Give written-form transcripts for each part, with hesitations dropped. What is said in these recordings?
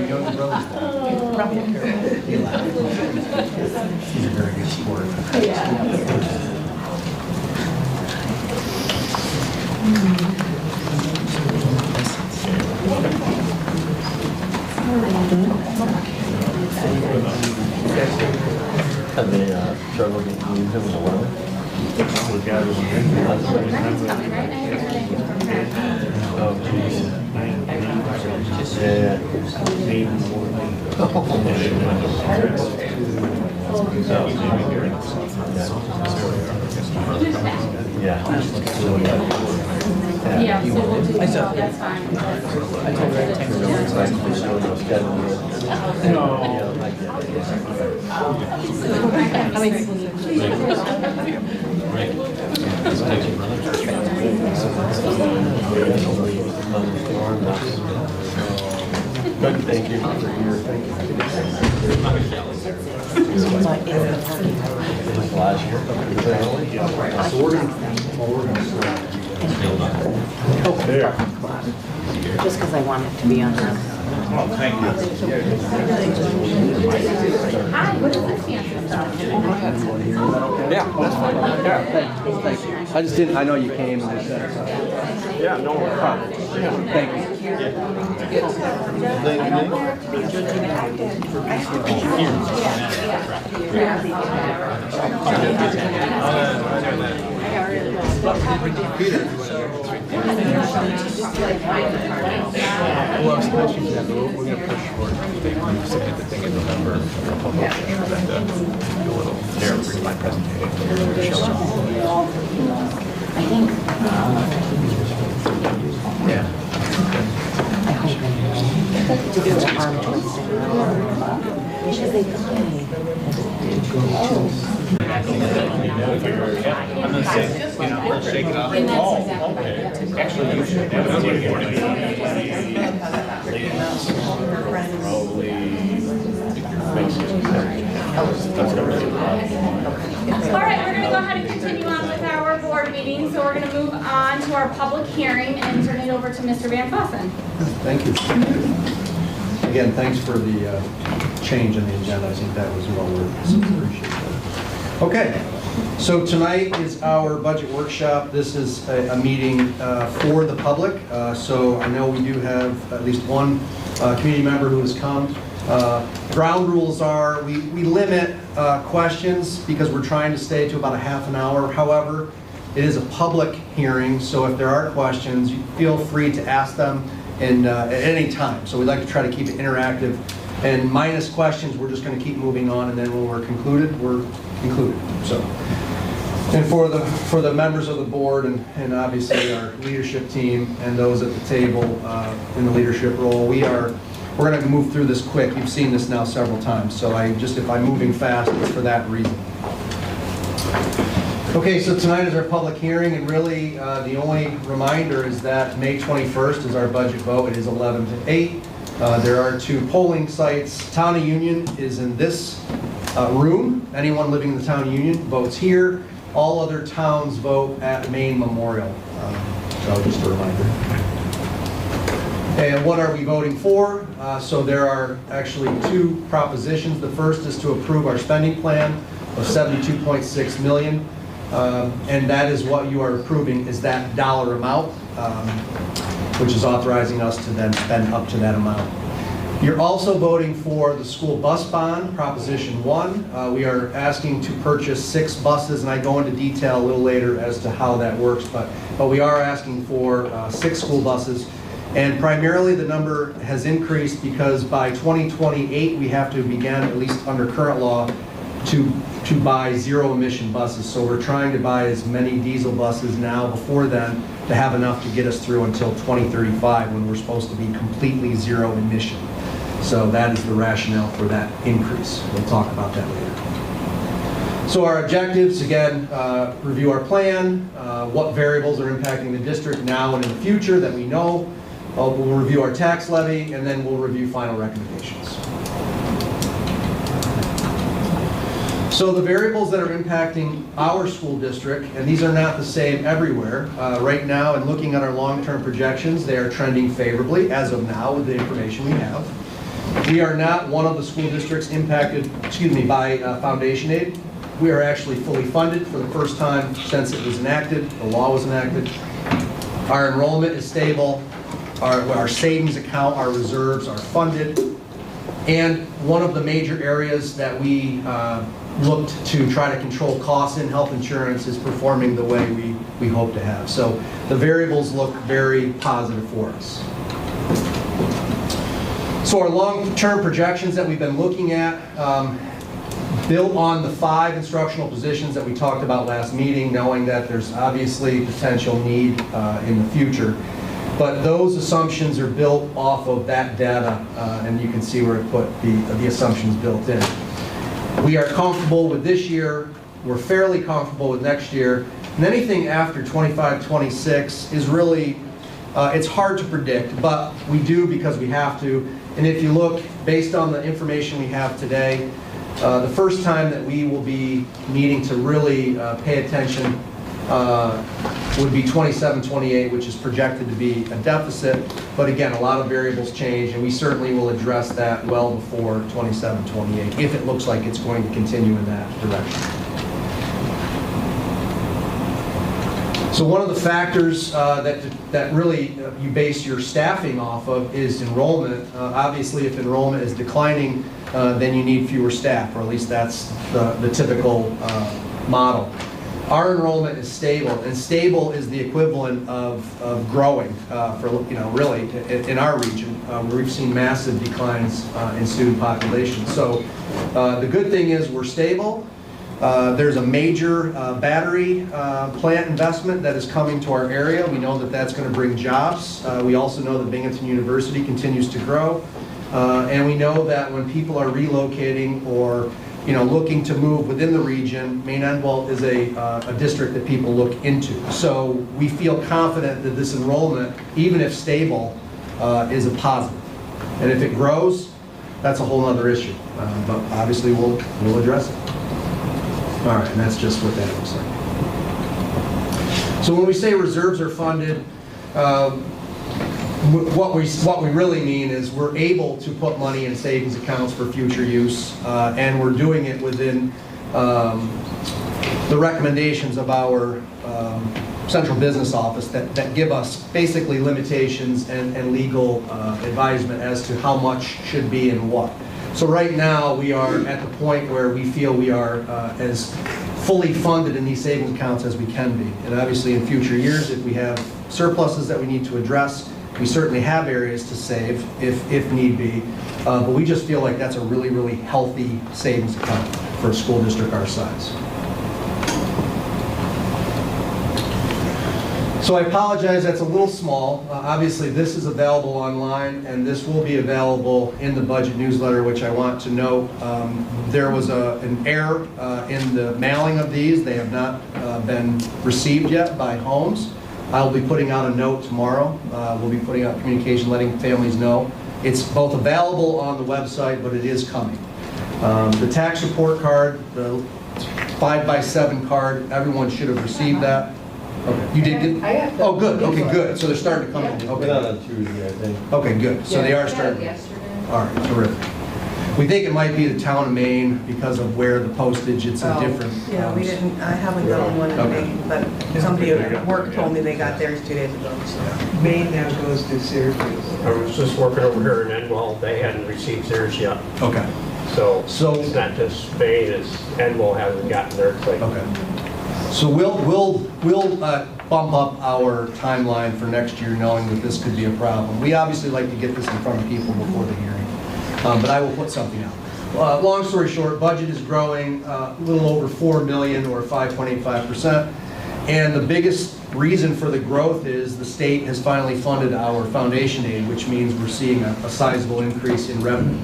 younger brothers. Probably a He's a very good sport. Have they struggled to use him in the weather? Oh, jeez. Yeah. Yeah. Yeah, so we'll do that. That's fine. I told her I'd text her. No. Good, thank you for your last year. So we're gonna start. There. Just because I want it to be on the. Hi, what is this fancy stuff? Yeah, that's fine. Yeah, thanks. I just didn't, I know you came and just said. Yeah, no problem. Thank you. Well, I was mentioning that we're going to push for it. We submit the thing in November for a publication and then do a little PowerPoint presentation. I think. Yeah. I hope to do an arm twisting. Because they thought I'm going to say, let's shake it up. Oh, okay. Actually, you should. Probably. All right, we're going to go ahead and continue on with our board meeting. So we're going to move on to our public hearing and turn it over to Mr. Van Fossen. Thank you. Again, thanks for the change in the agenda. I think that was well worth it. Appreciate that. Okay, so tonight is our budget workshop. This is a meeting for the public. So I know we do have at least one community member who has come. Ground rules are we limit questions because we're trying to stay to about a half an hour. However, it is a public hearing, so if there are questions, you feel free to ask them at any time. So we like to try to keep it interactive. And minus questions, we're just going to keep moving on, and then when we're concluded, we're concluded. So, and for the members of the board and obviously our leadership team and those at the table in the leadership role, we're going to move through this quick. You've seen this now several times, so if I'm moving fast, it's for that reason. Okay, so tonight is our public hearing, and really the only reminder is that May 21st is our budget vote. It is 11 to 8. There are 2 polling sites. Town of Union is in this room. Anyone living in the Town of Union votes here. All other towns vote at Maine Memorial. So just a reminder. And what are we voting for? So there are actually 2 propositions. The first is to approve our spending plan of $72.6 million. And that is what you are approving, is that dollar amount, which is authorizing us to then spend up to that amount. You're also voting for the school bus bond, Proposition 1. We are asking to purchase 6 buses, and I go into detail a little later as to how that works, but we are asking for 6 school buses. And primarily the number has increased because by 2028 we have to begin, at least under current law, to buy zero-emission buses. So we're trying to buy as many diesel buses now before then to have enough to get us through until 2035 when we're supposed to be completely zero emission. So that is the rationale for that increase. We'll talk about that later. So our objectives, again, review our plan, what variables are impacting the district now and in the future that we know. We'll review our tax levy, and then we'll review final recommendations. So the variables that are impacting our school district, and these are not the same everywhere. Right now, in looking at our long-term projections, they are trending favorably as of now with the information we have. We are not one of the school districts impacted, by foundation aid. We are actually fully funded for the first time since it was enacted, the law was enacted. Our enrollment is stable, our savings account, our reserves are funded. And one of the major areas that we looked to try to control costs in health insurance is performing the way we hope to have. So the variables look very positive for us. So our long-term projections that we've been looking at built on the 5 instructional positions that we talked about last meeting, knowing that there's obviously potential need in the future. But those assumptions are built off of that data, and you can see where it put the assumptions built in. We are comfortable with this year, we're fairly comfortable with next year, and anything after 25, 26 is really, it's hard to predict, but we do because we have to. And if you look, based on the information we have today, the first time that we will be needing to really pay attention would be 27, 28, which is projected to be a deficit. But again, a lot of variables change, and we certainly will address that well before 27, 28, if it looks like it's going to continue in that direction. So one of the factors that really you base your staffing off of is enrollment. Obviously, if enrollment is declining, then you need fewer staff, or at least that's the typical model. Our enrollment is stable, and stable is the equivalent of growing for, really in our region, where we've seen massive declines in student population. So the good thing is we're stable. There's a major battery plant investment that is coming to our area. We know that that's going to bring jobs. We also know that Binghamton University continues to grow. And we know that when people are relocating or looking to move within the region, Maine-Endwell is a district that people look into. So we feel confident that this enrollment, even if stable, is a positive. And if it grows, that's a whole other issue. But obviously we'll address it. All right, and that's just what that looks like. So when we say reserves are funded, what we really mean is we're able to put money in savings accounts for future use, and we're doing it within the recommendations of our central business office that give us basically limitations and legal advisement as to how much should be and what. So right now we are at the point where we feel we are as fully funded in these savings accounts as we can be. And obviously in future years, if we have surpluses that we need to address, we certainly have areas to save if need be. But we just feel like that's a really, really healthy savings account for a school district our size. So I apologize, that's a little small. Obviously, this is available online, and this will be available in the budget newsletter, which I want to note. There was an error in the mailing of these. They have not been received yet by homes. I'll be putting out a note tomorrow. We'll be putting out communication letting families know. It's both available on the website, but it is coming. The tax report card, the 5x7 card, everyone should have received that. Okay. You did get? I got Oh, good. Okay, good. So they're starting to come in. We're not on Tuesday, I think. Okay, good. So they are starting. Yesterday. All right, terrific. We think it might be the town of Maine because of where the postage, it's a different. Yeah, we didn't, I haven't gotten one in Okay. Maine, but somebody at work told me they got theirs 2 days ago, so. Maine now goes to Syracuse. I was just working over here in Endwell, they hadn't received theirs yet. Okay. So So- it's not just Maine, it's Endwell hasn't gotten theirs. Like, Okay. So we'll bump up our timeline for next year, knowing that this could be a problem. We obviously like to get this in front of people before the hearing, but I will put something out. Long story short, budget is growing a little over $4 million or 5.85%, and the biggest reason for the growth is the state has finally funded our foundation aid, which means we're seeing a sizable increase in revenue.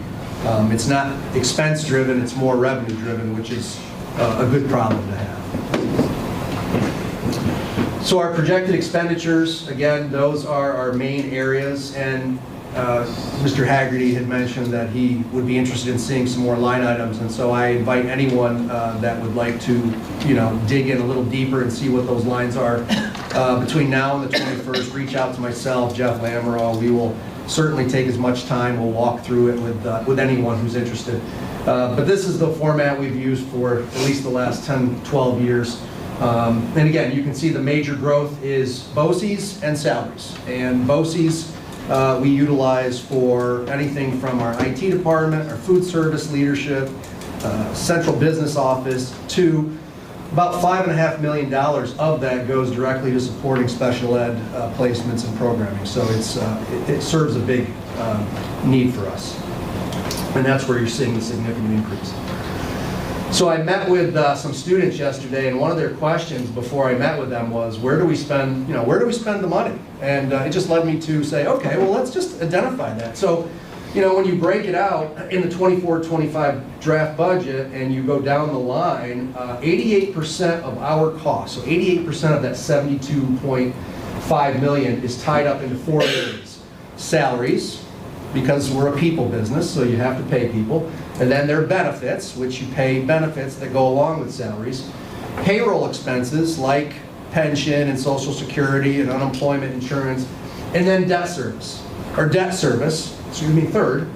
It's not expense driven, it's more revenue driven, which is a good problem to have. So our projected expenditures, again, those are our main areas, and Mr. Haggerty had mentioned that he would be interested in seeing some more line items, and so I invite anyone that would like to, dig in a little deeper and see what those lines are. Between now and the 21st, reach out to myself, Jeff Lamoureux. We will certainly take as much time. We'll walk through it with anyone who's interested. But this is the format we've used for at least the last 10, 12 years. And again, you can see the major growth is BOCES and salaries. And BOCES we utilize for anything from our IT department, our food service leadership, central business office, to about $5.5 million of that goes directly to supporting special ed placements and programming. So it serves a big need for us. And that's where you're seeing the significant increase. So I met with some students yesterday, and one of their questions before I met with them was, where do we spend the money? And it just led me to say, okay, well, let's just identify that. So, when you break it out in the 24-25 draft budget and you go down the line, 88% of our costs, so 88% of that $72.5 million is tied up into 4 areas. Salaries, because we're a people business, so you have to pay people. And then there are benefits, which you pay benefits that go along with salaries. Payroll expenses like pension and Social Security and unemployment insurance. And then debt service, third,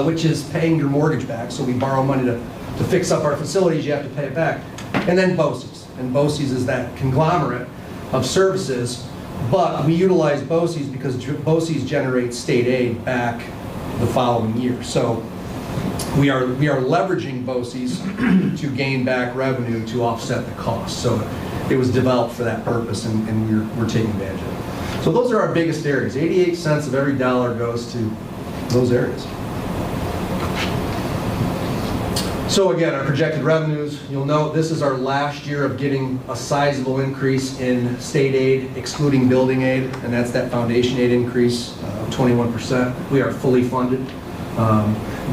which is paying your mortgage back. So we borrow money to fix up our facilities, you have to pay it back. And then BOCES. And BOCES is that conglomerate of services. But we utilize BOCES because BOCES generates state aid back the following year. So we are leveraging BOCES to gain back revenue to offset the cost. So it was developed for that purpose, and we're taking advantage of it. So those are our biggest areas. 88 cents of every dollar goes to those areas. So again, our projected revenues, you'll note this is our last year of getting a sizable increase in state aid, excluding building aid, and that's that foundation aid increase of 21%. We are fully funded.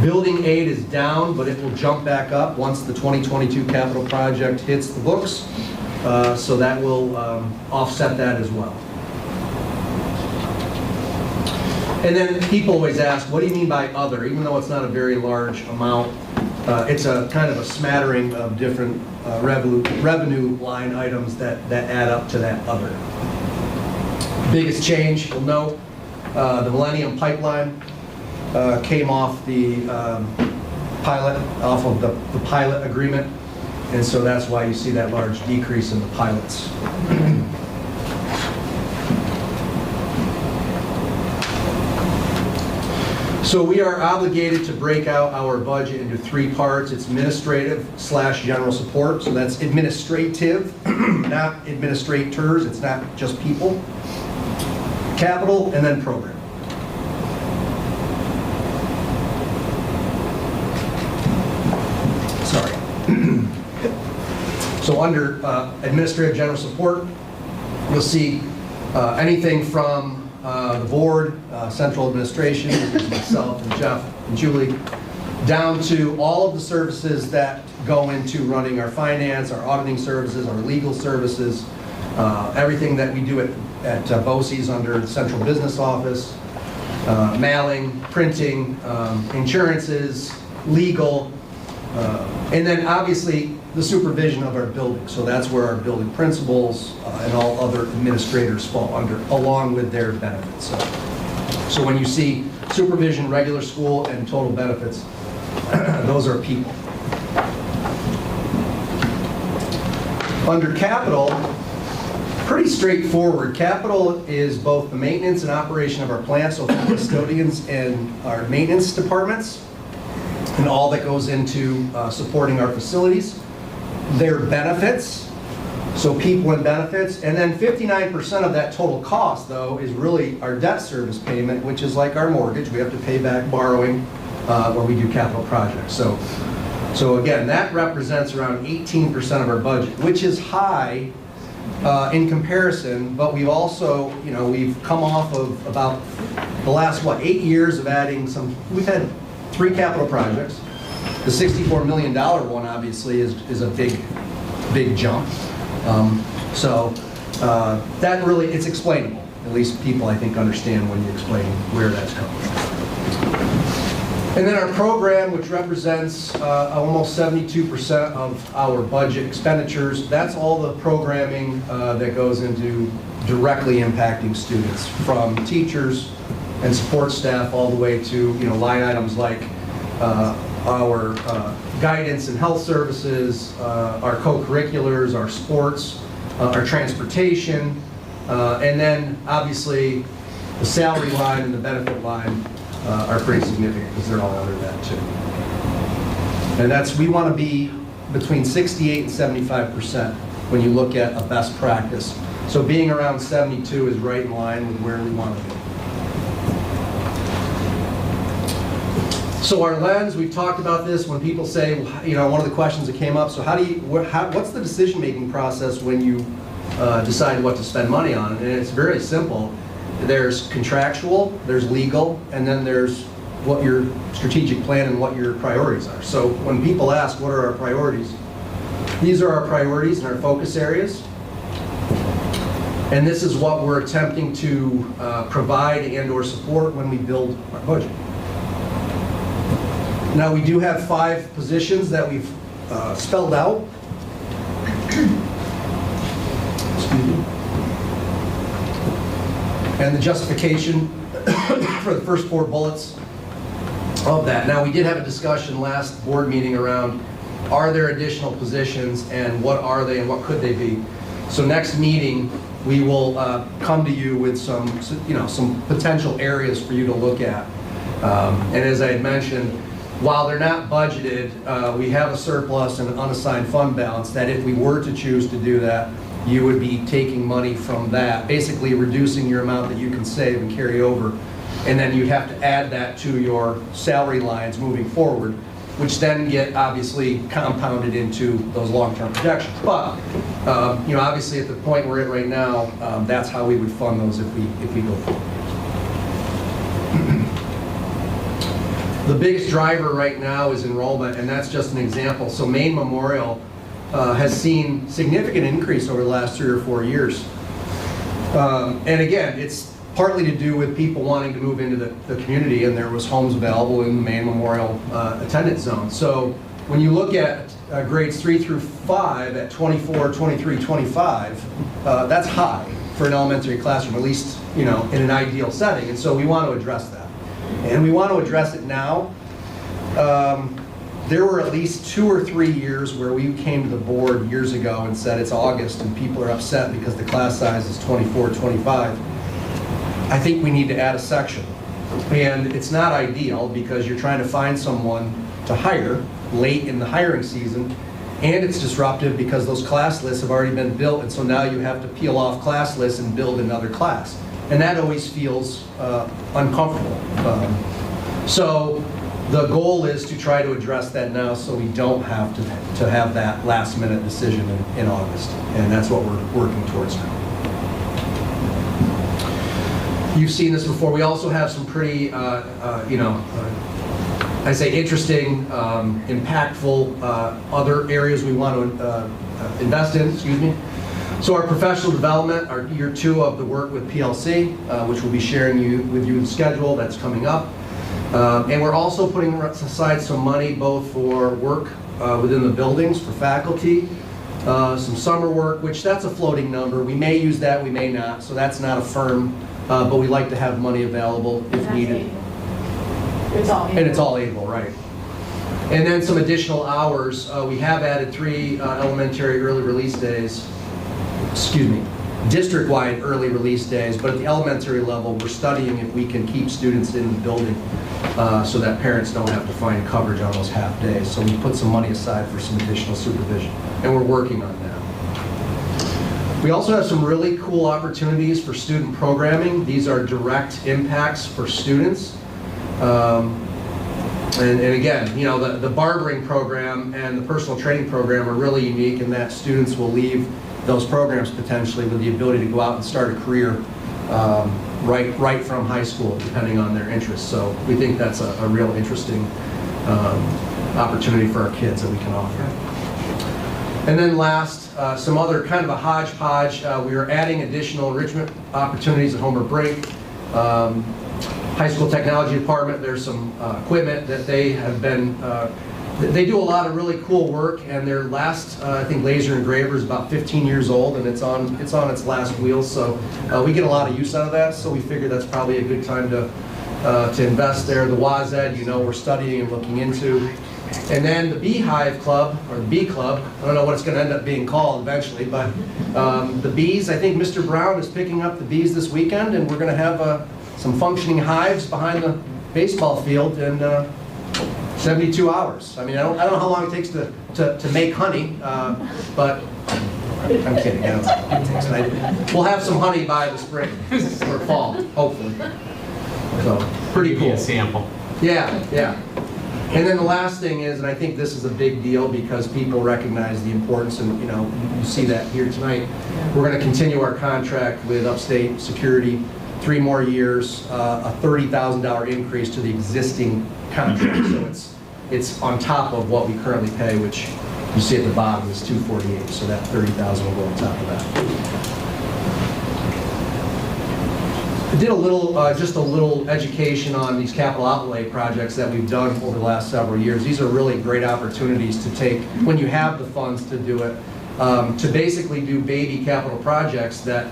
Building aid is down, but it will jump back up once the 2022 capital project hits the books. So that will offset that as well. And then people always ask, what do you mean by other? Even though it's not a very large amount, it's a kind of a smattering of different revenue line items that add up to that other. Biggest change, you'll note, the Millennium Pipeline came off the pilot, off of the pilot agreement, and so that's why you see that large decrease in the pilots. So we are obligated to break out our budget into 3 parts. It's administrative / general support. So that's administrative, not administrators. It's not just people. Capital, and then program. Sorry. So under administrative general support, you'll see anything from the board, central administration, which is myself and Jeff and Julie, down to all of the services that go into running our finance, our auditing services, our legal services, everything that we do at BOCES under the central business office, mailing, printing, insurances, legal, and then obviously the supervision of our building. So that's where our building principals and all other administrators fall under, along with their benefits. So when you see supervision, regular school, and total benefits, those are people. Under capital, pretty straightforward. Capital is both the maintenance and operation of our plants, so custodians and our maintenance departments, and all that goes into supporting our facilities. Their benefits, so people and benefits, and then 59% of that total cost, though, is really our debt service payment, which is like our mortgage. We have to pay back borrowing when we do capital projects. So again, that represents around 18% of our budget, which is high in comparison, but we've also, we've come off of about the last, 8 years of adding we've had 3 capital projects. The $64 million one, obviously, is a big jump. That really, it's explainable. At least people, I think, understand when you explain where that's coming from. And then our program, which represents almost 72% of our budget expenditures, that's all the programming that goes into directly impacting students, from teachers and support staff, all the way to, line items like our guidance and health services, our co-curriculars, our sports, our transportation, and then obviously the salary line and the benefit line are pretty significant because they're all under that too. And we want to be between 68 and 75% when you look at a best practice. So being around 72 is right in line with where we want to be. So our lens, we've talked about this when people say, one of the questions that came up, so what's the decision-making process when you decide what to spend money on? And it's very simple. There's contractual, there's legal, and then there's what your strategic plan and what your priorities are. So when people ask, what are our priorities? These are our priorities and our focus areas. And this is what we're attempting to provide and/or support when we build our budget. Now, we do have 5 positions that we've spelled out. Excuse me. And the justification for the first 4 bullets of that. Now, we did have a discussion last board meeting around, are there additional positions and what are they and what could they be? So next meeting, we will come to you with some potential areas for you to look at. And as I had mentioned, while they're not budgeted, we have a surplus and an unassigned fund balance that if we were to choose to do that, you would be taking money from that, basically reducing your amount that you can save and carry over. And then you'd have to add that to your salary lines moving forward, which then get obviously compounded into those long-term projections. But, obviously at the point we're at right now, that's how we would fund those if we go forward. The biggest driver right now is enrollment, and that's just an example. So Maine Memorial has seen significant increase over the last 3 or 4 years. And again, it's partly to do with people wanting to move into the community, and there was homes available in the Maine Memorial attendance zone. So when you look at grades 3 through 5 at 24, 23, 25, that's high for an elementary classroom, at least in an ideal setting. And so we want to address that. And we want to address it now. There were at least 2 or 3 years where we came to the board years ago and said it's August and people are upset because the class size is 24, 25. I think we need to add a section. And it's not ideal because you're trying to find someone to hire late in the hiring season, and it's disruptive because those class lists have already been built, and so now you have to peel off class lists and build another class. And that always feels uncomfortable. So the goal is to try to address that now so we don't have to have that last minute decision in August. And that's what we're working towards now. You've seen this before. We also have some pretty, I say interesting, impactful other areas we want to invest in, So our professional development, our year 2 of the work with PLC, which we'll be sharing with you the schedule that's coming up. And we're also putting aside some money both for work within the buildings for faculty, some summer work, which that's a floating number. We may use that, we may not, so that's not a firm, but we like to have money available if needed. It's all And it's all able, right. And then some additional hours. We have added 3 elementary early release days, district-wide early release days, but at the elementary level, we're studying if we can keep students in the building so that parents don't have to find coverage on those half days. So we put some money aside for some additional supervision, and we're working on that. We also have some really cool opportunities for student programming. These are direct impacts for students. And again, the barbering program and the personal training program are really unique in that students will leave those programs potentially with the ability to go out and start a career right from high school, depending on their interests. So we think that's a real interesting opportunity for our kids that we can offer. And then last, some other kind of a hodgepodge. We are adding additional enrichment opportunities at Homer Brink. High School Technology Department, there's some equipment that they have been, they do a lot of really cool work, and their last, I think, laser engraver is about 15 years old, and it's on its last wheels, so we get a lot of use out of that, so we figure that's probably a good time to to invest there. The WASED, you know, we're studying and looking into. And then the Beehive Club, or the Bee Club, I don't know what it's going to end up being called eventually, but the bees, I think Mr. Brown is picking up the bees this weekend, and we're going to have some functioning hives behind the baseball field in 72 hours. I mean, I don't know how long it takes to make honey, but I'm kidding. I don't know how long it takes. We'll have some honey by the spring or fall, hopefully. So, pretty cool. A sample. Yeah, yeah. And then the last thing is, and I think this is a big deal because people recognize the importance, and you know, you see that here tonight. We're going to continue our contract with Upstate Security, 3 more years, a $30,000 increase to the existing contract. So it's on top of what we currently pay, which you see at the bottom is $248. So that $30,000 will go on top of that. I did a little, just a little education on these capital outlay projects that we've done over the last several years. These are really great opportunities to take, when you have the funds to do it, to basically do baby capital projects that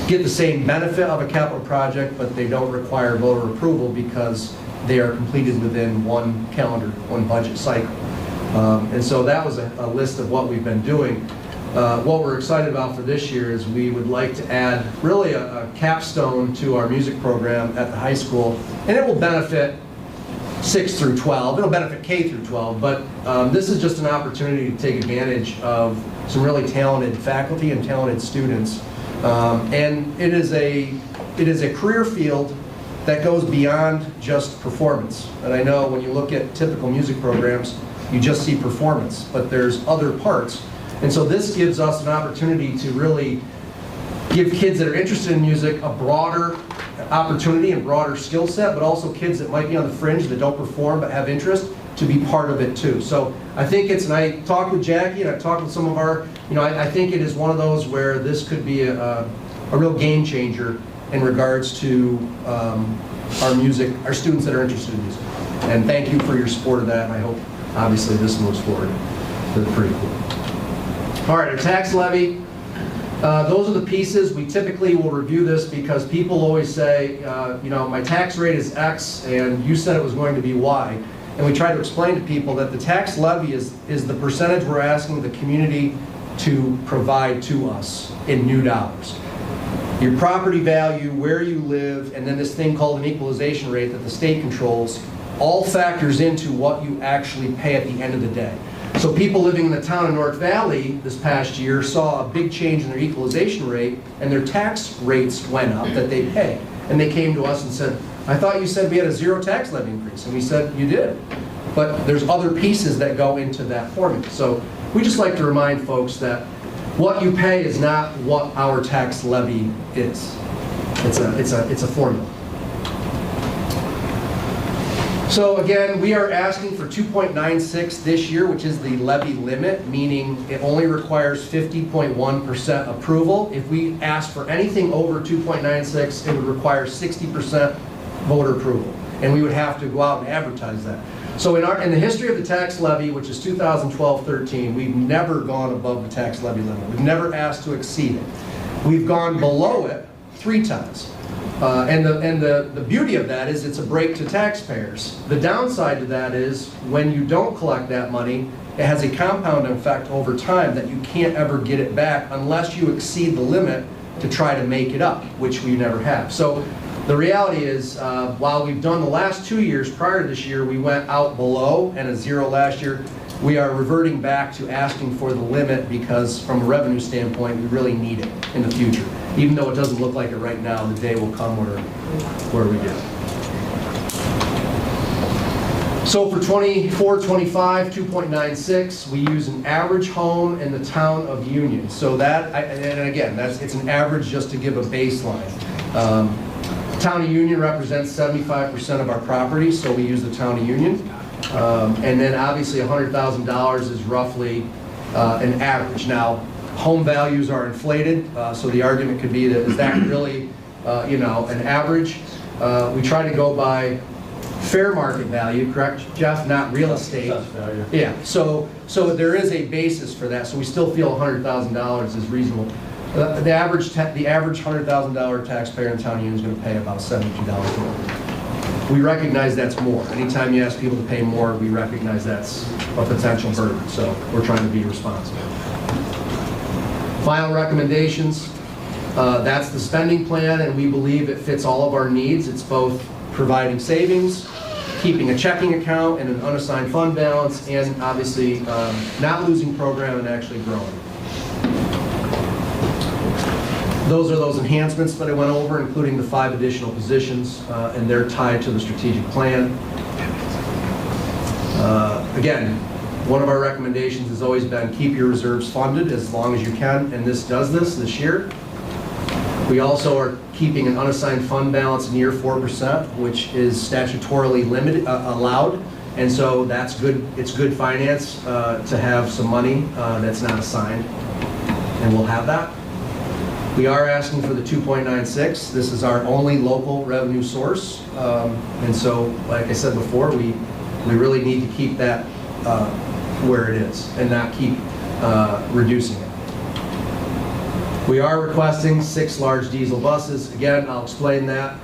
get the same benefit of a capital project, but they don't require voter approval because they are completed within one budget cycle. And so that was a list of what we've been doing. What we're excited about for this year is we would like to add really a capstone to our music program at the high school, and it will benefit 6 through 12. It'll benefit K through 12, but this is just an opportunity to take advantage of some really talented faculty and talented students. And it is a career field that goes beyond just performance. And I know when you look at typical music programs, you just see performance, but there's other parts. And so this gives us an opportunity to really give kids that are interested in music a broader opportunity and broader skill set, but also kids that might be on the fringe that don't perform but have interest to be part of it too. So I think and I talked with Jackie and I talked with some of our, I think it is one of those where this could be a real game changer in regards to our music, our students that are interested in music. And thank you for your support of that, and I hope obviously this moves forward. That's pretty cool. All right, our tax levy. Those are the pieces. We typically will review this because people always say, my tax rate is X and you said it was going to be Y. And we try to explain to people that the tax levy is the percentage we're asking the community to provide to us in new dollars. Your property value, where you live, and then this thing called an equalization rate that the state controls, all factors into what you actually pay at the end of the day. So people living in the town of North Valley this past year saw a big change in their equalization rate, and their tax rates went up that they pay. And they came to us and said, I thought you said we had a 0 tax levy increase. And we said, you did. But there's other pieces that go into that formula. So we just like to remind folks that what you pay is not what our tax levy is. It's a formula. So again, we are asking for 2.96 this year, which is the levy limit, meaning it only requires 50.1% approval. If we ask for anything over 2.96, it would require 60% voter approval, and we would have to go out and advertise that. So in the history of the tax levy, which is 2012-13, we've never gone above the tax levy limit. We've never asked to exceed it. We've gone below it 3 times. And the beauty of that is it's a break to taxpayers. The downside to that is when you don't collect that money, it has a compound effect over time that you can't ever get it back unless you exceed the limit to try to make it up, which we never have. So the reality is, while we've done the last 2 years prior to this year, we went out below and a 0 last year. We are reverting back to asking for the limit because from a revenue standpoint, we really need it in the future. Even though it doesn't look like it right now, the day will come where we do. So for 24-25, 2.96, we use an average home in the town of Union. So that, and again, it's an average just to give a baseline. Town of Union represents 75% of our property, so we use the town of Union. And then obviously $100,000 is roughly an average. Now, home values are inflated, so the argument could be that is that really, an average? We try to go by fair market value, correct, Jeff? Not real estate. Value. Yeah. So there is a basis for that. So we still feel $100,000 is reasonable. The average $100,000 taxpayer in town of Union is going to pay about $72 per month. we recognize that's more. Anytime you ask people to pay more, we recognize that's a potential burden, so we're trying to be responsible. Final recommendations, that's the spending plan, and we believe it fits all of our needs. It's both providing savings, keeping a checking account and an unassigned fund balance, and obviously not losing program and actually growing. Those are those enhancements that I went over, including the 5 additional positions, and they're tied to the strategic plan. Again, one of our recommendations has always been keep your reserves funded as long as you can, and this does this year. We also are keeping an unassigned fund balance near 4%, which is statutorily limited, allowed, and so that's good. It's good finance to have some money that's not assigned, and we'll have that. We are asking for the 2.96. This is our only local revenue source, and so, like I said before, we really need to keep that where it is and not keep reducing it. We are requesting 6 large diesel buses. Again, I'll explain that.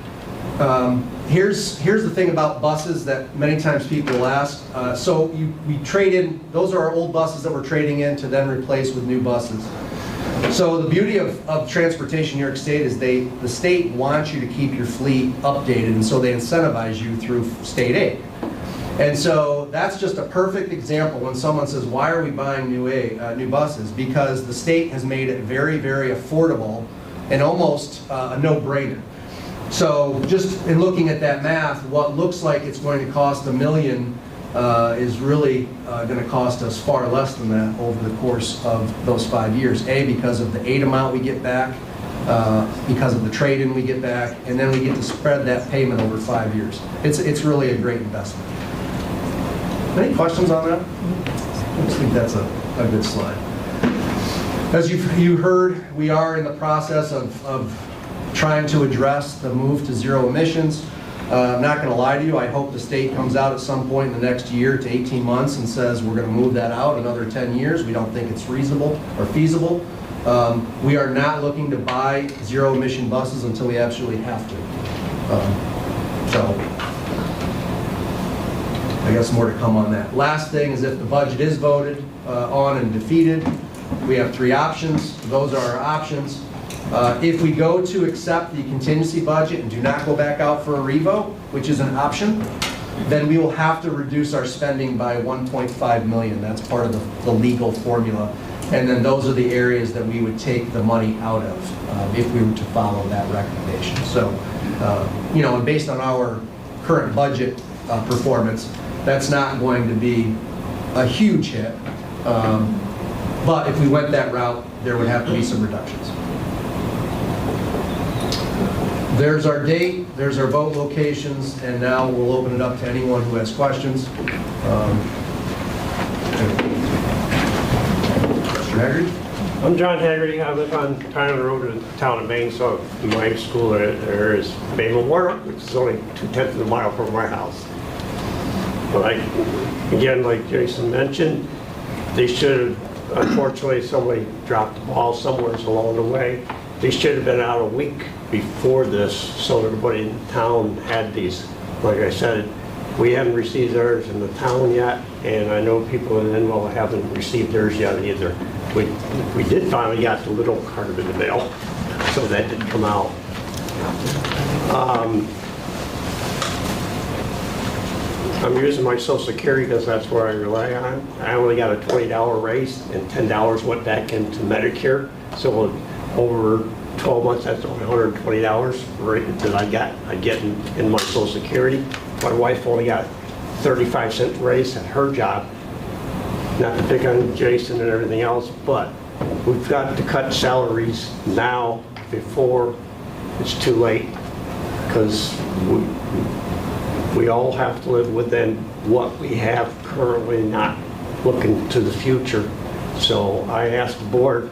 Here's the thing about buses that many times people will ask. So we trade in, those are our old buses that we're trading in to then replace with new buses. So the beauty of transportation in New York State is the state wants you to keep your fleet updated, and so they incentivize you through state aid. And so that's just a perfect example when someone says, why are we buying new buses? Because the state has made it very, very affordable and almost a no-brainer. So just in looking at that math, what looks like it's going to cost $1 million is really going to cost us far less than that over the course of those 5 years. A, because of the aid amount we get back, because of the trade-in we get back, and then we get to spread that payment over 5 years. It's really a great investment. Any questions on that? I just think that's a good slide. As you heard, we are in the process of trying to address the move to zero emissions. I'm not going to lie to you, I hope the state comes out at some point in the next year to 18 months and says we're going to move that out another 10 years. We don't think it's reasonable or feasible. We are not looking to buy zero emission buses until we absolutely have to. So I guess more to come on that. Last thing is if the budget is voted on and defeated, we have 3 options. Those are our options. If we go to accept the contingency budget and do not go back out for a revote, which is an option, then we will have to reduce our spending by $1.5 million. That's part of the legal formula. And then those are the areas that we would take the money out of if we were to follow that recommendation. So, you know, and based on our current budget performance, that's not going to be a huge hit. But if we went that route, there would have to be some reductions. There's our date, there's our vote locations, and now we'll open it up to anyone who has questions. Mr. Haggerty? I'm John Haggerty. I live on Tyler Road in the town of Maine, so my school there is Maine Memorial, which is only 2/10 of a mile from my house. But again, like Jason mentioned, they should have, unfortunately, somebody dropped the ball somewhere along the way. They should have been out a week before this, so everybody in town had these. Like I said, we haven't received theirs in the town yet, and I know people in Endwell haven't received theirs yet either. We did finally got the little card in the mail, so that did come out. I'm using my Social Security because that's where I rely on. I only got a $20 raise, and $10 went back into Medicare. So over 12 months, that's only $120 that I get in my Social Security. My wife only got 35-cent raise at her job. Not to pick on Jason and everything else, but we've got to cut salaries now before it's too late, because we all have to live within what we have currently, not looking to the future. So I asked the board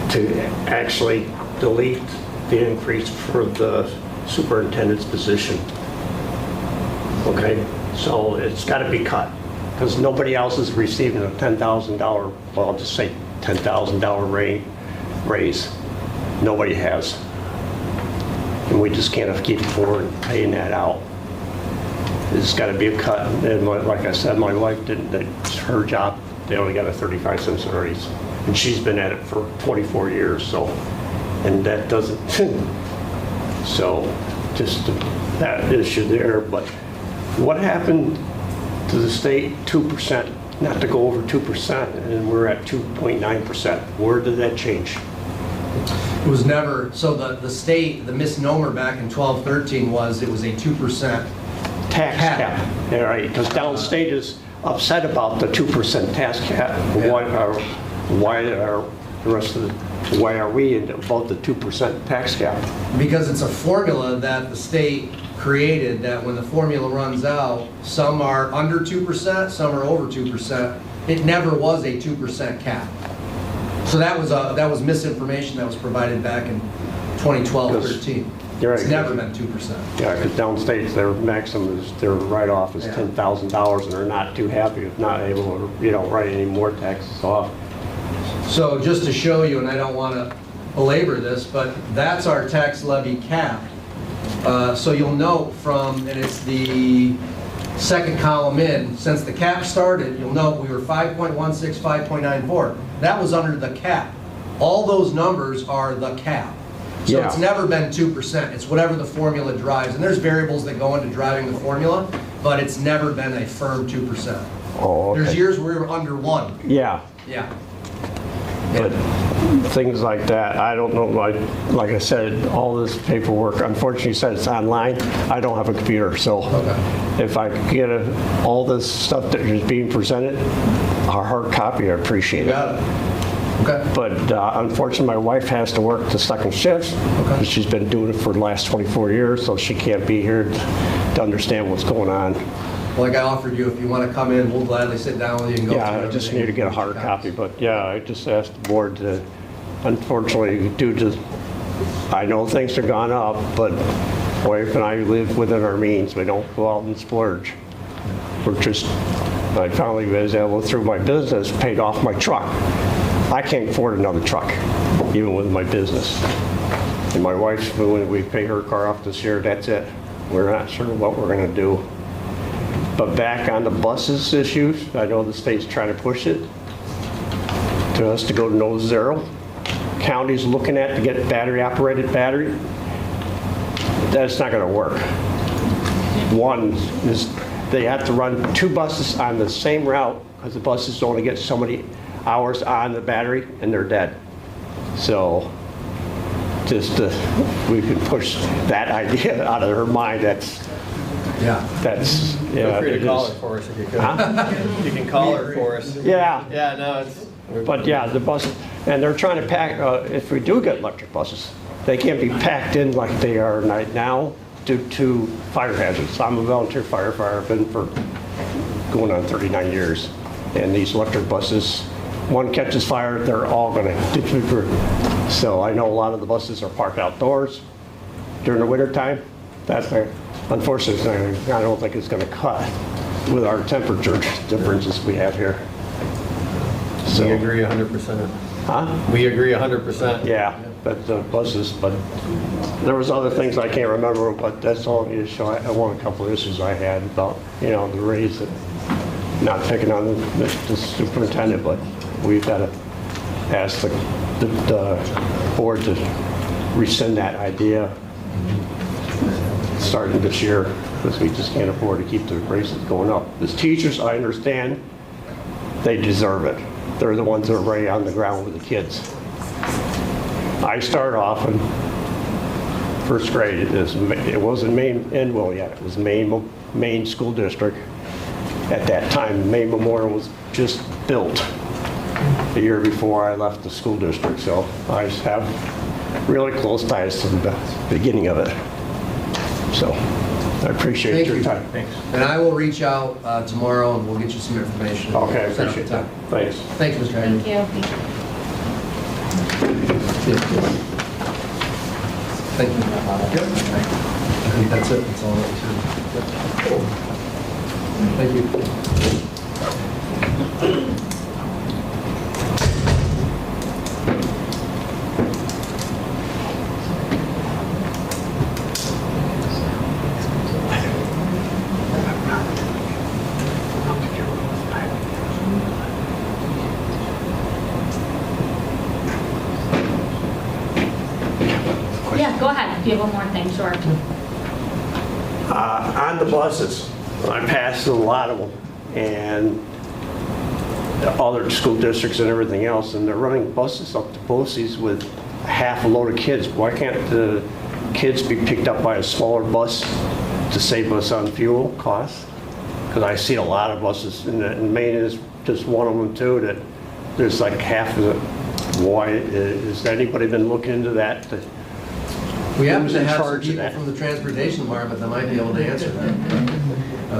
to actually delete the increase for the superintendent's position. Okay, so it's got to be cut, because nobody else is receiving a $10,000, well, I'll just say $10,000 raise. Nobody has. and we just can't keep affording paying that out. There's got to be a cut, and like I said, my wife didn't, that's her job, they only got a 35-cent raise, and she's been at it for 24 years, so, and that doesn't, so just that issue there. But what happened to the state 2%, not to go over 2%, and we're at 2.9%? Where did that change? It was never, so the state, the misnomer back in 12-13 was it was a 2% Tax cap. Yeah, right, because downstate is upset about the 2% tax cap. Yeah. Why are the rest of the, why are we about the 2% tax cap? Because it's a formula that the state created that when the formula runs out, some are under 2%, some are over 2%. It never was a 2% cap. So that was misinformation that was provided back in 2012-13. You're right. It's never been 2%. Yeah, because downstate, their maximum is, their write-off is Yeah. $10,000, and they're not too happy if not able to, write any more taxes off. So just to show you, and I don't want to belabor this, but that's our tax levy cap. So you'll note from, and it's the second column in, since the cap started, you'll note we were 5.16, 5.94. That was under the cap. All those numbers are the cap. So it's Yeah. never been 2%. It's whatever the formula drives. And there's variables that go into driving the formula, but it's never been a firm 2%. Oh, okay. There's years where we were under 1. Yeah, Yeah. but things like that, I don't know, like I said, all this paperwork, unfortunately, you said it's online. I don't have a computer, so Okay. if I could get all this stuff that is being presented, a hard copy, I appreciate it. Got it. Okay. But unfortunately, my wife has to work the second shift. Okay. She's been doing it for the last 24 years, so she can't be here to understand what's going on. Like I offered you, if you want to come in, we'll gladly sit down with you and go through Yeah, I just everything. need to get a hard copy, but yeah, I just asked the board to, unfortunately, due to, I know things have gone up, but wife and I live within our means. We don't go out and splurge. We're just, I finally was able, through my business, paid off my truck. I can't afford another truck, even with my business. And my wife's, when we pay her car off this year, that's it. We're not sure what we're gonna do. But back on the buses issues, I know the state's trying to push it to us to go to no zero. County's looking at to get battery-operated battery. That's not gonna work. One is they have to run 2 buses on the same route because the buses only get so many hours on the battery and they're dead. So just we can push that idea out of her mind. That's Yeah. Feel free to it call is. her for us if you could. Huh? You can call her for us. Yeah. Yeah, no, it's. But yeah, the buses, and they're trying to pack, if we do get electric buses, they can't be packed in like they are right now due to fire hazards. I'm a volunteer firefighter, I've been for going on 39 years. And these electric buses, one catches fire, they're all gonna disappear. So I know a lot of the buses are parked outdoors during the winter time. That's unfortunately, I don't think it's gonna cut with our temperature differences we have here. So, We agree 100%. huh? We agree 100%. Yeah, but the buses, but there was other things I can't remember, but that's all the issue. I want a couple of issues I had about, the raise, that, not picking on the superintendent, but we've got to ask the board to rescind that idea starting this year, because we just can't afford to keep the raises going up. As teachers, I understand, they deserve it. They're the ones that are right on the ground with the kids. I started off in first grade. It wasn't Maine-Endwell yet. It was Maine School District. At that time, Maine Memorial was just built the year before I left the school district. So I have really close ties to the beginning of it. So I appreciate Thank your you. time. And I will reach out tomorrow and we'll get you some information. Okay, I Set up appreciate time. that. Thanks. Thank you, Mr. Hager. Thank you. Thank you. Yep. I think that's it. That's all that was. Thank you. you have one more thing, sure. On the buses, I passed a lot of them, and other school districts and everything else, and they're running buses up to BOCES with half a load of kids. Why can't the kids be picked up by a smaller bus to save us on fuel costs? Because I see a lot of buses, and Maine is just one of them too, that there's like half of it. Why, has anybody been looking into that? We happen Who's to in have some charge of people that? from the transportation department that might be able to answer that. I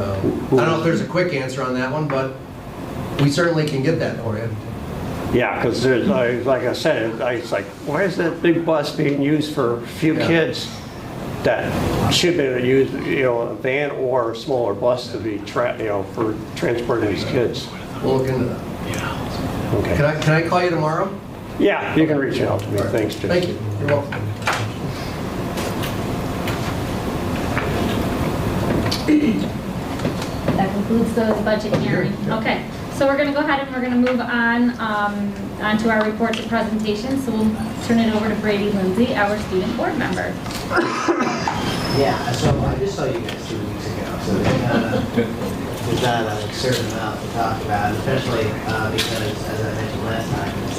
don't know if there's a quick answer on that one, but we certainly can get that for you. Yeah, because there's, like I said, it's like, why is that big bus being used for a few Yeah. kids that should be used, a van or a smaller bus to be, for transporting these kids? We'll look into that. Okay. Can I call you tomorrow? Yeah, you can reach out to me. Thanks, Jim. Thank you. You're welcome. That concludes the budget hearing. Okay, so we're gonna go ahead and we're gonna move on, onto our reports and presentations. So we'll turn it over to Brady Lindsay, our student board member. Yeah, so I just saw you guys 2 weeks ago, so we've got a certain amount to talk about, especially because, as I mentioned last time, it's